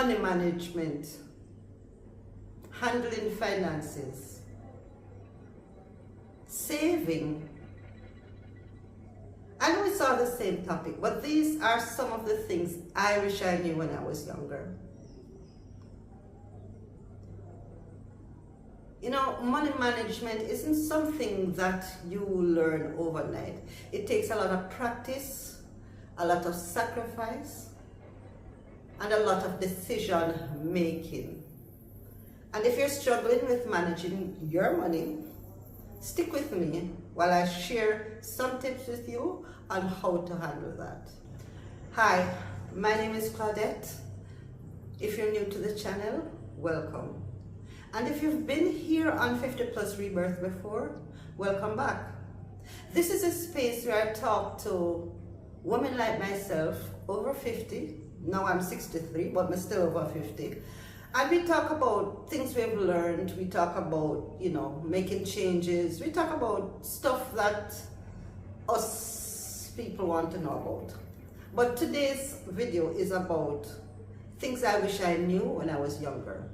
money management, handling finances, saving. I know it's all the same topic, but these are some of the things I wish I knew when I was younger. You know, money management isn't something that you learn overnight. It takes a lot of practice, a lot of sacrifice, and a lot of decision making. And if you're struggling with managing your money, stick with me while I share some tips with you on how to handle that. Hi, my name is Claudette. If you're new to the channel, welcome. And if you've been here on 50 Plus Rebirth before, welcome back. This is a space where I talk to women like myself, over 50. Now I'm 63, but I'm still over 50. And we talk about things we've learned. We talk about, making changes. We talk about stuff that us people want to know about. But today's video is about things I wish I knew when I was younger.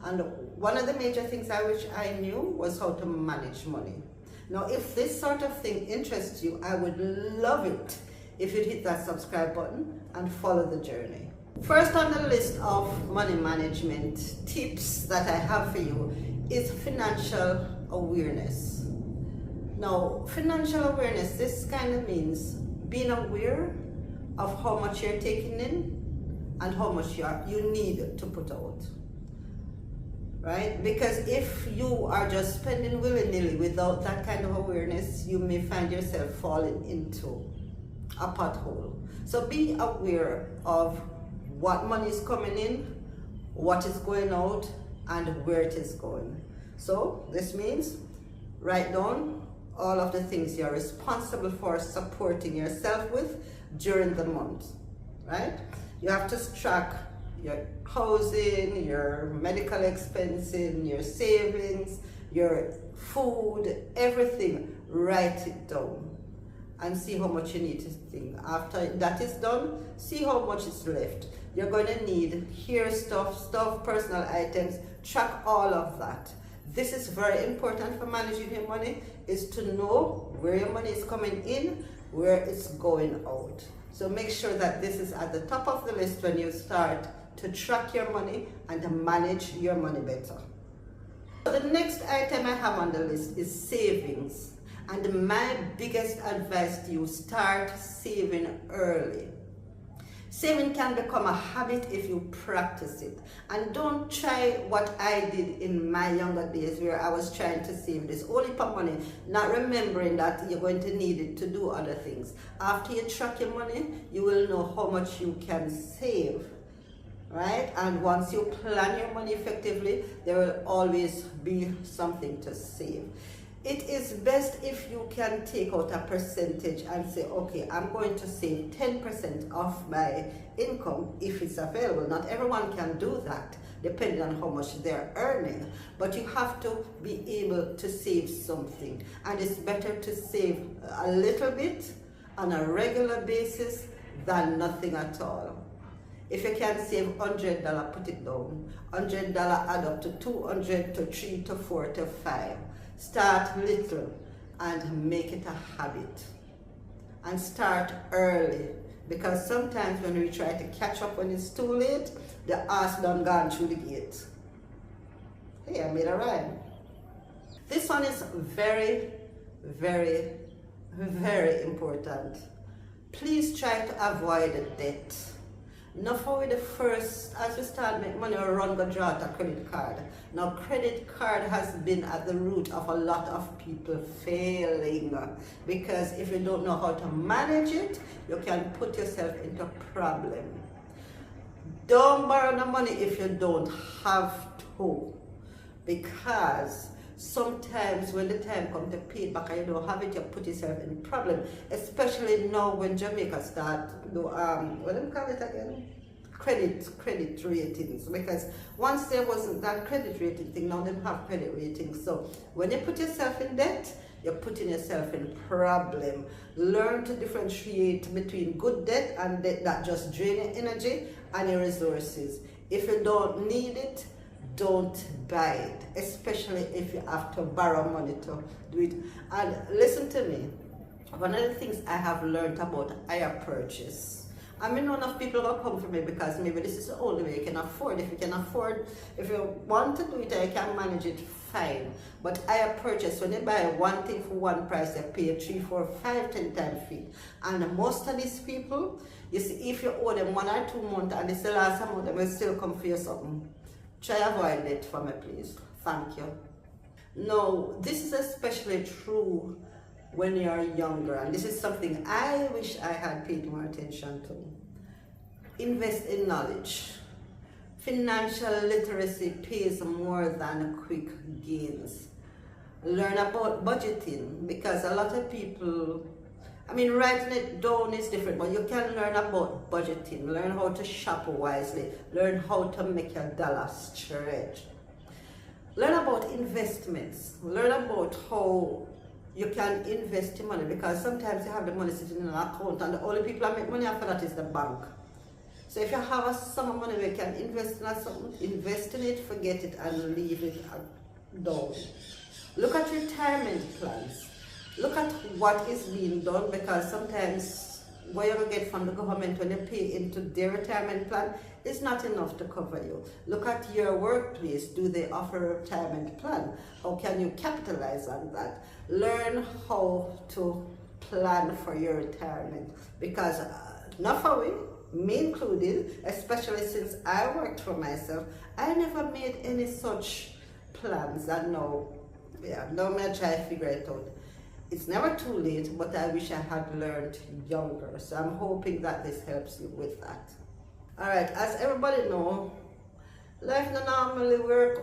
And one of the major things I wish I knew was how to manage money. Now, if this sort of thing interests you, I would love it if you'd hit that subscribe button and follow the journey. First on the list of money management tips that I have for you is financial awareness. Now, financial awareness, this kind of means being aware of how much you're taking in and how much you need to put out. Right? Because if you are just spending willy-nilly without that kind of awareness, you may find yourself falling into a pothole. So be aware of what money is coming in, what is going out, and where it is going. So this means write down all of the things you're responsible for supporting yourself with during the month, right? You have to track your housing, your medical expenses, your savings, your food, everything. Write it down and see how much you need to think. After that is done, see how much is left. You're going to need hair stuff, personal items. Track all of that. This is very important for managing your money, is to know where your money is coming in, where it's going out. So make sure that this is at the top of the list when you start to track your money and to manage your money better. So the next item I have on the list is savings. And my biggest advice to you, start saving early. Saving can become a habit if you practice it. And don't try what I did in my younger days, where I was trying to save this whole heap of money, not remembering that you're going to need it to do other things. After you track your money, you will know how much you can save. Right? And once you plan your money effectively, there will always be something to save. It is best if you can take out a percentage and say, okay, I'm going to save 10% of my income if it's available. Not everyone can do that, depending on how much they're earning. But you have to be able to save something. And it's better to save a little bit on a regular basis than nothing at all. If you can save $100, put it down. $100 add up to $200 to $3 to $4 to $5. Start little and make it a habit. And start early. Because sometimes when we try to catch up when it's too late, the ass done gone through the gate. Hey, I made a rhyme. This one is very, very, very important. Please try to avoid debt. Now for the first, as we start make money, or run go draw a credit card. Now credit card has been at the root of a lot of people failing, because if you don't know how to manage it, you can put yourself into a problem. Don't borrow the money if you don't have to, because sometimes when the time comes to pay it back and you don't have it, you put yourself in problem. Especially now when Jamaica start do what do you call it again? Credit ratings. Because once there wasn't that credit rating thing, now they have credit ratings. So when you put yourself in debt, you're putting yourself in problem. Learn to differentiate between good debt and debt that just drain your energy and your resources. If you don't need it, don't buy it, especially if you have to borrow money to do it. And listen to me, one of the things I have learned about hire purchase, I mean, none of people will come for me because maybe this is the only way you can afford. If you can afford, if you want to do it and you can manage it, fine. But hire purchase, when you buy one thing for one price, you pay 3, 4, 5, 10 times fee. And most of these people, you see, if you owe them 1 or 2 months and it's the last amount, they will still come for you something. Try avoid it for me, please. Thank you. No, this is especially true when you're younger, and this is something I wish I had paid more attention to. Invest in knowledge. Financial literacy pays more than quick gains. Learn about budgeting, because a lot of people, I mean, writing it down is different, but you can learn about budgeting, learn how to shop wisely, learn how to make your dollar stretch. Learn about investments, learn about how you can invest your money, because sometimes you have the money sitting in an account and the only people that make money after that is the bank. So if you have a sum of money you can invest in something, invest in it, forget it, and leave it down. Look at retirement plans. Look at what is being done, because sometimes what you get from the government when you pay into their retirement plan is not enough to cover you. Look at your workplace. Do they offer a retirement plan? How can you capitalize on that? Learn how to plan for your retirement, because not for me included, especially since I worked for myself, I never made any such plans. And now I'm trying to figure it out. It's never too late, but I wish I had learned younger. So I'm hoping that this helps you with that. All right, as everybody know, life not normally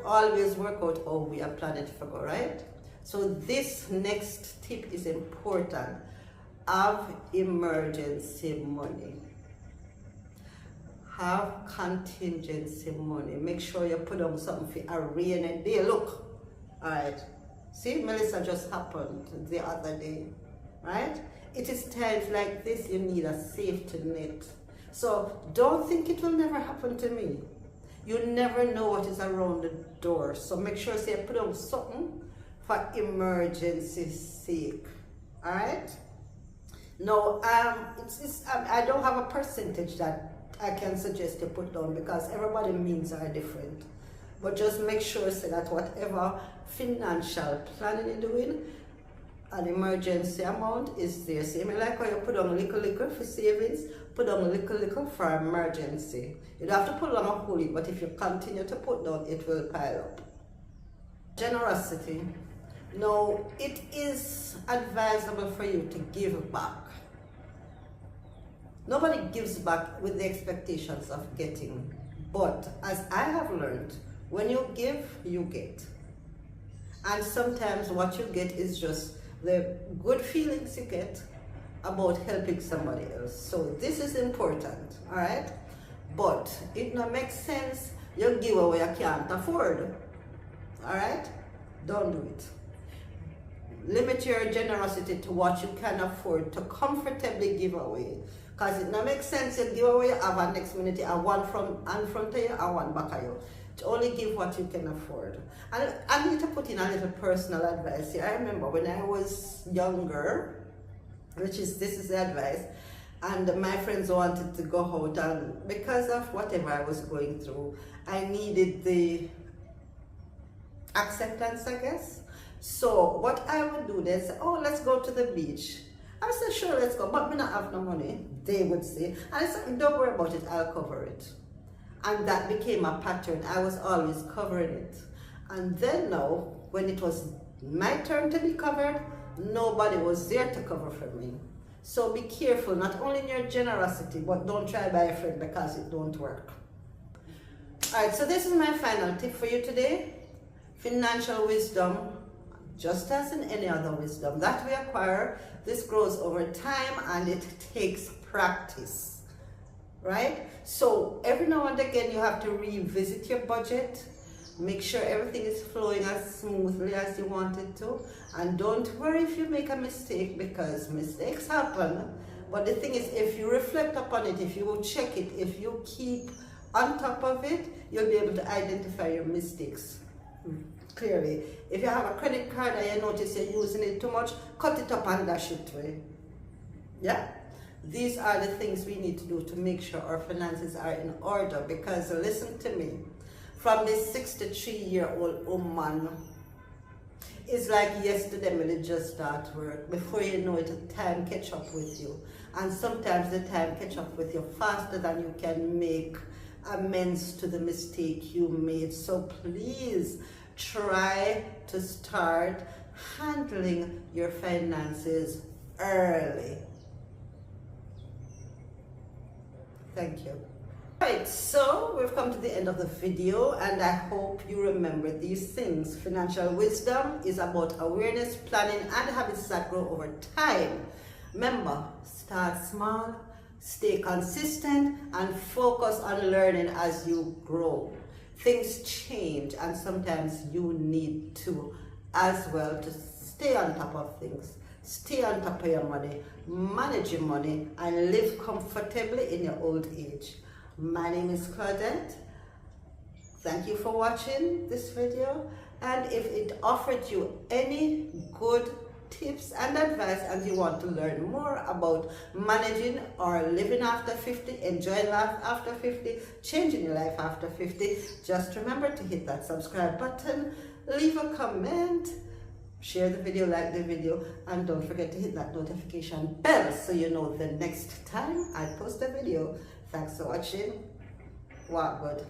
always work out how we are planning to go, right? So this next tip is important. Have emergency money. Have contingency money. Make sure you put on something for a rainy day. Look, all right. See, Melissa just happened the other day, right? It is times like this you need a safety net. So don't think it will never happen to me. You never know what is around the door. So make sure you put on something for emergency's sake, all right? No, I don't have a percentage that I can suggest you put down, because everybody's means are different. But just make sure so that whatever financial planning you're doing, an emergency amount is there. Same like how you put on a little for savings, put on a little for emergency. You don't have to put on a whole lot, but if you continue to put down, it will pile up. Generosity. Now, it is advisable for you to give back. Nobody gives back with the expectations of getting, but as I have learned, when you give, you get. And sometimes what you get is just the good feelings you get about helping somebody else. So this is important, all right? But it not makes sense you give away you can't afford, all right? Don't do it. Limit your generosity to what you can afford to comfortably give away. Because it not makes sense you give away, you have a next minute, you have one front of you and one back of you. To only give what you can afford. And I need to put in a little personal advice here. I remember when I was younger, this is the advice, and my friends wanted to go out, and because of whatever I was going through, I needed the acceptance, I guess. So what I would do, they say, oh, let's go to the beach. I said, sure, let's go, but we don't have no money, they would say. And I said, don't worry about it, I'll cover it. And that became a pattern. I was always covering it. And then now, when it was my turn to be covered, nobody was there to cover for me. So be careful, not only in your generosity, but don't try by a friend, because it don't work. All right, so this is my final tip for you today. Financial wisdom, just as in any other wisdom that we acquire, this grows over time and it takes practice, right? So every now and again you have to revisit your budget, make sure everything is flowing as smoothly as you want it to, and don't worry if you make a mistake, because mistakes happen. But the thing is, if you reflect upon it, if you check it, if you keep On top of it, you'll be able to identify your mistakes clearly. If you have a credit card and you notice you're using it too much, cut it up and dash it away. Yeah? These are the things we need to do to make sure our finances are in order, because listen to me, from this 63-year-old woman, it's like yesterday when you just start work. Before you know it, time catch up with you. And sometimes the time catch up with you faster than you can make amends to the mistake you made. So please try to start handling your finances early. Thank you. Right, so we've come to the end of the video, and I hope you remember these things. Financial wisdom is about awareness, planning, and habits that grow over time. Remember, start small, stay consistent, and focus on learning as you grow. Things change, and sometimes you need to as well to stay on top of things. Stay on top of your money, manage your money, and live comfortably in your old age. My name is Claudette. Thank you for watching this video, and if it offered you any good tips and advice and you want to learn more about managing or living after 50, enjoying life after 50, changing your life after 50, just remember to hit that subscribe button, leave a comment, share the video, like the video, and don't forget to hit that notification bell so you know the next time I post a video. Thanks for watching. Walk good.